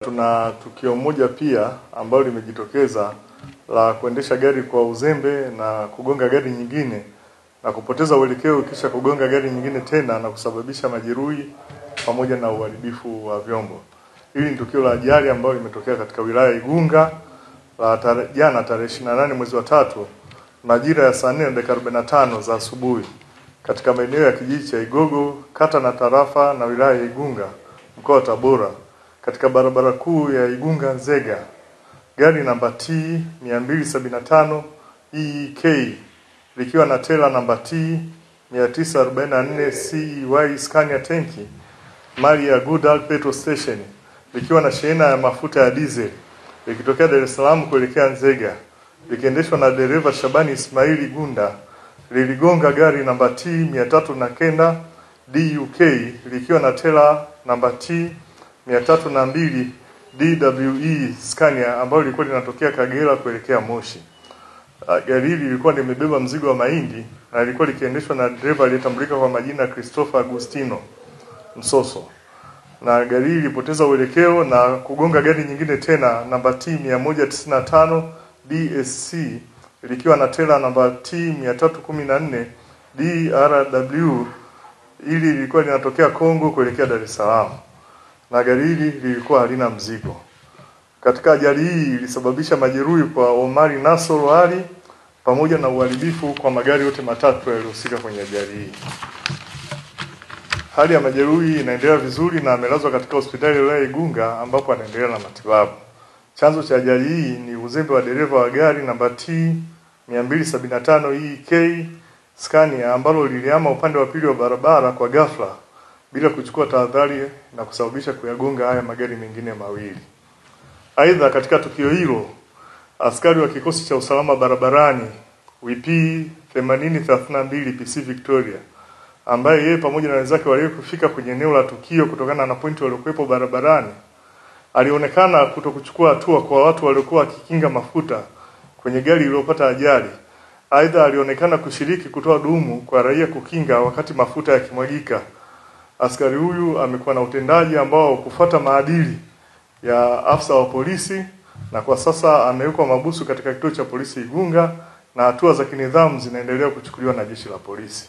Tuna tukio moja pia ambalo limejitokeza la kuendesha gari kwa uzembe na kugonga gari nyingine na kupoteza uelekeo kisha kugonga gari nyingine tena na kusababisha majeruhi pamoja na uharibifu wa vyombo. Hili ni tukio la ajali ambalo limetokea katika wilaya ya Igunga jana tarehe 28 mwezi wa 3 majira ya saa 4:45 za asubuhi katika maeneo ya kijiji cha Igogo, kata na tarafa na wilaya ya Igunga, mkoa wa Tabora, katika barabara kuu ya Igunga Nzega. Gari namba T 275 EK likiwa na tela namba T 944 CY Scania Tanki mali ya Goodall Petrol Station likiwa na shehena ya mafuta ya diesel likitokea Dar es Salaam kuelekea Nzega, likiendeshwa na dereva Shabani Ismaili Gunda, liligonga gari namba T 309 DUK likiwa na tela namba T 302 DWE Scania ambayo ilikuwa linatokea Kagera kuelekea Moshi. Gari hili lilikuwa limebeba mzigo wa mahindi na lilikuwa likiendeshwa na dereva aliyetambulika kwa majina Christopher Agustino Msoso. Na gari hili lilipoteza uelekeo na kugonga gari nyingine tena namba T 195 DSC likiwa na tela namba T 314 DRW. Hili lilikuwa linatokea Kongo kuelekea Dar es Salaam. Na gari hili lilikuwa halina mzigo. Katika ajali hii ilisababisha majeruhi kwa Omari Nasoro Ali pamoja na uharibifu kwa magari yote matatu yaliyohusika kwenye ajali hii. Hali ya majeruhi inaendelea vizuri na amelazwa katika hospitali ya Igunga ambapo anaendelea na matibabu. Chanzo cha ajali hii ni uzembe wa dereva wa gari namba T 275 EK Scania ambalo liliama upande wa pili wa barabara kwa ghafla bila kuchukua tahadhari na kusababisha kuyagonga haya magari mengine mawili. Aidha, katika tukio hilo askari wa kikosi cha usalama barabarani WP 8032 PC Victoria ambaye yeye pamoja na wenzake waliofika kwenye eneo la tukio kutokana na pointi waliokuwepo barabarani alionekana kutokuchukua hatua kwa watu waliokuwa wakikinga mafuta kwenye gari lililopata ajali. Aidha, alionekana kushiriki kutoa dumu kwa raia kukinga wakati mafuta yakimwagika. Askari huyu amekuwa na utendaji ambao kufuata maadili ya afisa wa polisi na kwa sasa amewekwa mabusu katika kituo cha polisi Igunga na hatua za kinidhamu zinaendelea kuchukuliwa na jeshi la polisi.